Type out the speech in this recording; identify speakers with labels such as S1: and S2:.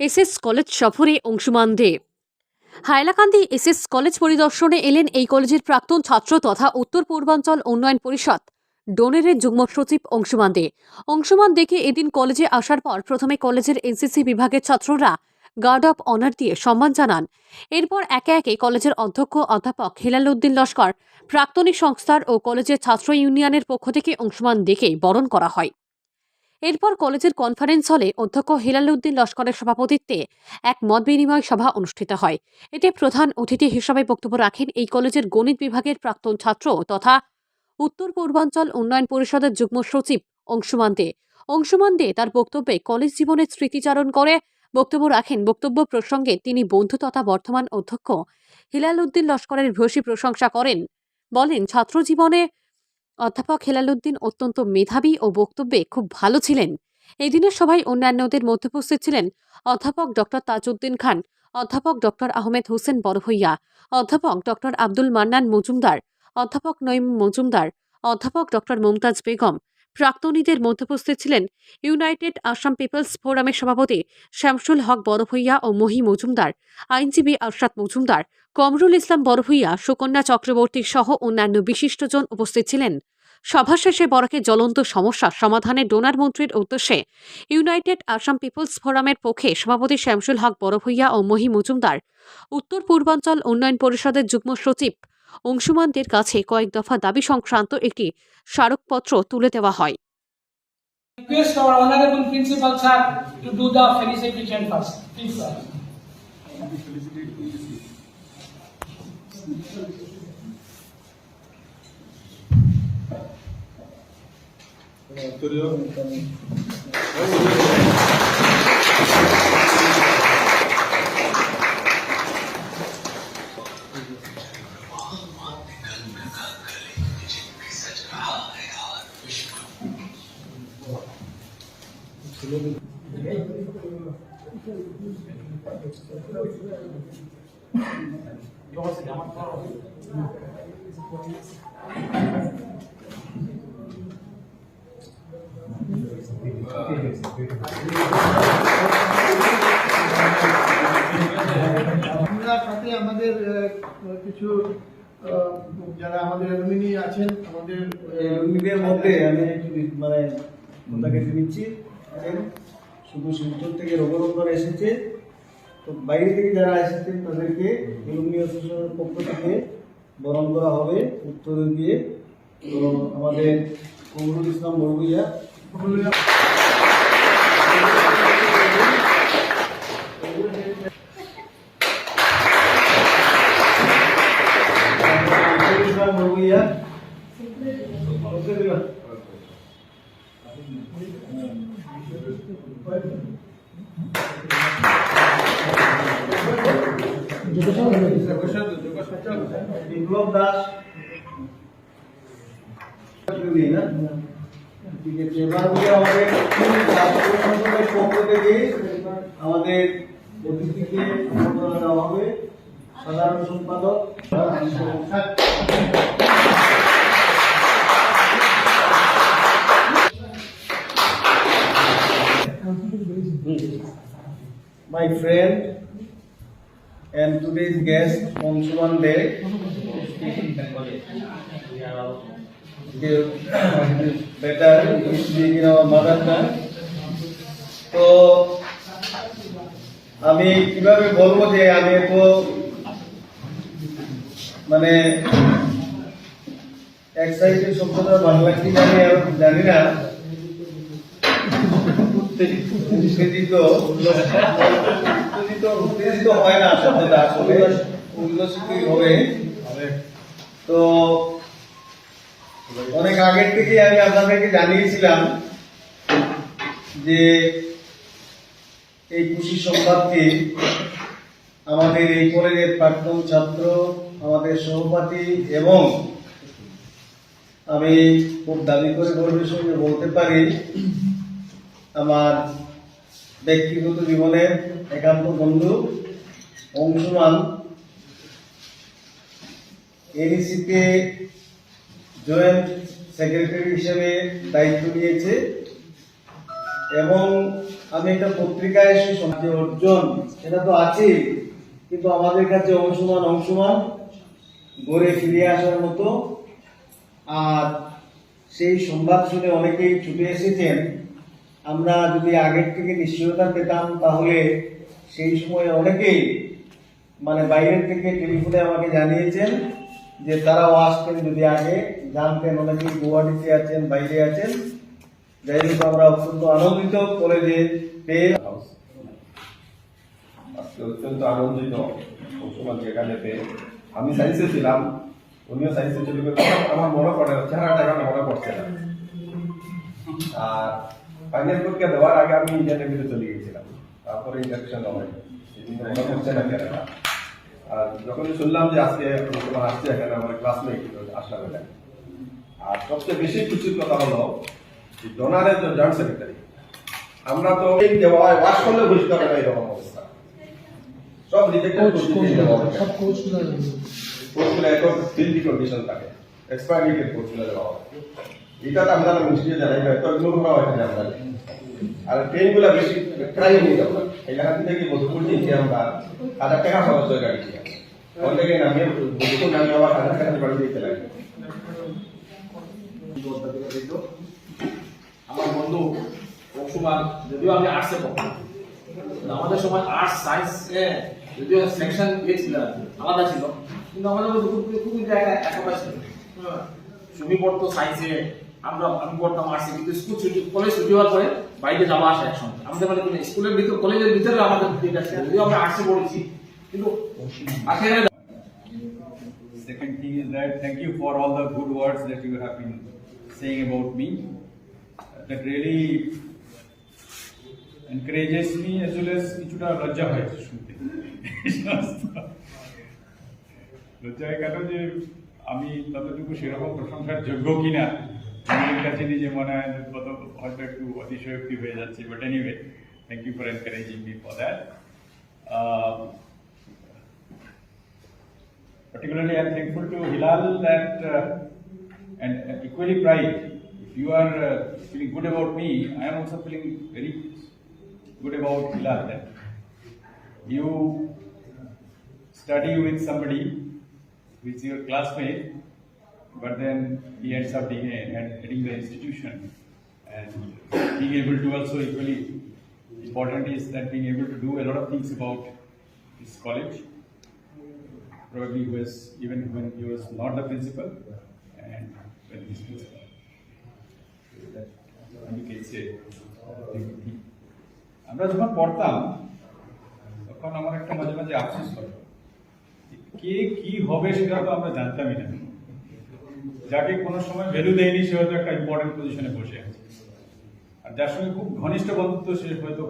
S1: SS college সফরে অংশুমান দে। Hailakandi SS college পরিদর্শনে এলেন এই কলেজের প্রাক্তন ছাত্র তথা উত্তর পূর্বাঞ্চল উন্নয়ন পরিষদ ডোনেরের যুগ্ম সচিব অংশুমান দে। অংশুমান দেকে এদিন কলেজে আসার পর প্রথমে কলেজের এনসিসি বিভাগের ছাত্ররা গার্ড অফ অনার দিয়ে সম্মান জানান। এরপর একে একে কলেজের অধ্যক্ষ অধ্যাপক হেলাল উদ্দিন লস্কর, প্রাক্তনী সংস্থার ও কলেজের ছাত্র ইউনিয়নের পক্ষ থেকে অংশুমান দেকে বরণ করা হয়। এরপর কলেজের কনফারেন্স হলে অধ্যক্ষ হেলাল উদ্দিন লস্করের সভাপতিত্বে এক মত বিনিময় সভা অনুষ্ঠিত হয়। এতে প্রধান অতিথি হিসেবে বক্তব্য রাখেন এই কলেজের গণিত বিভাগের প্রাক্তন ছাত্র তথা উত্তর পূর্বাঞ্চল উন্নয়ন পরিষদের যুগ্ম সচিব অংশুমান দে। অংশুমান দে তার বক্তব্যে কলেজ জীবনের স্মৃতিচারণ করে বক্তব্য রাখেন। বক্তব্য প্রসঙ্গে তিনি বন্ধু তথা বর্তমান অধ্যক্ষ হেলাল উদ্দিন লস্করের ভূয়সী প্রশংসা করেন। বলেন, ছাত্র জীবনে অধ্যাপক হেলাল উদ্দিন অত্যন্ত মেধাবী ও বক্তব্যে খুব ভালো ছিলেন। এই দিনের সভায় অন্যান্যদের মধ্যে উপস্থিত ছিলেন অধ্যাপক ডক্টর তাজউদ্দিন খান, অধ্যাপক ডক্টর আহমেদ হোসেন বড়ভূইয়া, অধ্যাপক ডক্টর আব্দুল মান্নান মজুমদার, অধ্যাপক নঈম মজুমদার, অধ্যাপক ডক্টর মুমতাজ বেগম। প্রাক্তনীদের মধ্যে উপস্থিত ছিলেন ইউনাইটেড আসাম পিপলস ফোরামের সভাপতি শামসুল হক বড়ভূইয়া ও মহি মজুমদার, আইনজীবী আরশাদ মজুমদার, কমরুল ইসলাম বড়ভূইয়া, সুকন্যা চক্রবর্তী সহ অন্যান্য বিশিষ্টজন উপস্থিত ছিলেন। সভা শেষে বরাকের জ্বলন্ত সমস্যা সমাধানে ডোনার মন্ত্রীর উদ্দেশ্যে ইউনাইটেড আসাম পিপলস ফোরামের পক্ষে সভাপতি শামসুল হক বড়ভূইয়া ও মহি মজুমদার, উত্তর পূর্বাঞ্চল উন্নয়ন পরিষদের যুগ্ম সচিব অংশুমানদের কাছে কয়েক দফা দাবি সংক্রান্ত একটি স্মারকপত্র তুলে দেওয়া হয়।
S2: Request our honorable principal sir to do the felicitation first. Please, sir.
S3: আমরা সাথে আমাদের কিছু যারা আমাদের অ্যালুমিনি আছেন, আমাদের
S4: অ্যালুমিনির মধ্যে আমি একটু মানে ওটাকে দিচ্ছি। শুধু শিলচর থেকে রঘুনন্দন এসেছে, তো বাইরে থেকে যারা এসেছেন তাদেরকে অ্যালুমিনি অ্যাসোসিয়েশনের পক্ষ থেকে বরণ করা হবে উত্তর দিয়ে। তো আমাদের কমরুল ইসলাম বড়ভূইয়া, বিপ্লব দাস, ঠিক আছে। এবার আমাদের পক্ষ থেকে আমাদের অতিথিকে সম্বোধনা দেওয়া হবে। সাধারণ সম্পাদক my friend and today's guest Angshuman De, better to speak in our mother tongue. তো আমি কিভাবে বলবো যে আমি তো মানে এক্সাইটেড শব্দটা বাংলা কি জানি না, উত্তেজিত হয় না শব্দটা, আসলে উল্লসিতই হবে। তো অনেক আগের থেকে আমি আপনাদেরকে জানিয়েছিলাম যে এই খুশি সংবাদটি আমাদের এই কলেজের প্রাক্তন ছাত্র, আমাদের সহপাঠী এবং আমি খুব দাবি করে গর্বের সঙ্গে বলতে পারি আমার ব্যক্তিগত জীবনের একান্ত বন্ধু অংশুমান এনইসিতে জয়েন্ট সেক্রেটারি হিসেবে দায়িত্ব নিয়েছে এবং আমি একটা পত্রিকায় এসে যে অর্জন সেটা তো আছেই, কিন্তু আমাদের কাছে অংশমান গড়ে ফিরে আসার মতো। আর সেই সংবাদ শুনে অনেকেই ছুটে এসেছেন। আমরা যদি আগের থেকে নিশ্চয়তা পেতাম তাহলে সেই সময় অনেকেই মানে বাইরের থেকে টেলিফোনে আমাকে জানিয়েছেন যে তারাও আসতেন যদি আগে জানতেন। অনেকেই গুয়াহাটিতে আছেন, বাইরে আছেন। যাই হোক, আমরা অত্যন্ত আনন্দিত কলেজে পেয়ে।
S5: আজকে অত্যন্ত আনন্দিত অংশমান যেখানে পেয়ে। আমি সায়েন্সে ছিলাম, উনিও সায়েন্সে চলে গেল, আমার মনে পড়ে না, চেহারাটা এখন মনে পড়ছে না। আর ফাইনাল পরীক্ষা দেওয়ার আগে আমি ইন্ডিয়ান নেভিতে চলে গেছিলাম, তারপরে ইন্ডাকশন হয়, মনে পড়ছে না চেহারাটা। আর যখনই শুনলাম যে আজকে অংশমান আসছে এখানে, আমার ক্লাসমেট আসলাম এখানে। আর সবচেয়ে বেশি খুশির কথা হলো ডোনারের যে জয়েন্ট সেক্রেটারি, আমরা তো দেওয়া হয় ওয়াশ করলে বুঝতে পারে না এরকম অবস্থা। সব রিজেক্টেড
S3: সব কোচগুলো
S5: কোর্সগুলো এখন ফিল্ড কন্ডিশন থাকে, এক্সপায়ারি ডেট কোর্সগুলো দেওয়া হয়। এটা তো আমরা মিনিস্ট্রি জানাই না, তো ইগনোর করা হয় না আমরা। আর ট্রেনগুলো বেশি ট্রাই নিয়ে যাবো, এই জায়গা থেকে মধুপুর নিয়ে আমরা 1000 টাকা খরচ হয়ে গাড়ি থেকে অনেকে নামিয়ে মধুপুর নামিয়ে আবার 1000 টাকা বাড়ি দিতে লাগে।
S6: আমার বন্ধু অংশমান, যদিও আমি আর্টসে পড়তাম, আমাদের সময় আর্টস সায়েন্সে যদিও সেকশন ছিল আলাদা ছিল, কিন্তু আমাদের খুবই জায়গায় একতা ছিল। সুমি পড়তো সায়েন্সে, আমি পড়তাম আর্টসে, কিন্তু স্কুল ছুটি, কলেজ ছুটি হওয়ার পরে বাইরে যাওয়া আসা একসঙ্গে আমাদের, মানে স্কুলের ভিতর কলেজের ভিতরে আমাদের দিকটা ছিল, যদিও আমরা আর্টসে পড়েছি কিন্তু আখেরে।
S7: Second thing is that thank you for all the good words that you have been saying about me. That really encourages me as well as কিছুটা লজ্জা হয় শুনতে। লজ্জা হয় কেন যে আমি ততটুকু সেরকম প্রশংসার যোগ্য কিনা আমার কাছে নিজে মনে হয় কত হয়তো একটু অতিশয়োক্তি হয়ে যাচ্ছে, but anyway thank you for encouraging me for that. Particularly, I am thankful to Hilal that, and equally pride. If you are feeling good about me, I am also feeling very good about Hilal. That you study with somebody who is your classmate, but then he ends up heading the institution, and being able to also equally important is that being able to do a lot of things about this college. Probably was even when he was not the principal and when he was principal. That you can say. আমরা যখন পড়তাম তখন আমার একটা মাঝে মাঝে আফসোস হয়, কে কি হবে সেটা তো আমরা জানতামই না। যাকে কোনো সময় ভ্যালু দেয়নি সে হয়তো একটা ইম্পর্টেন্ট পজিশনে বসে আছে, আর যার সঙ্গে খুব ঘনিষ্ঠ বন্ধুত্ব সে হয়তো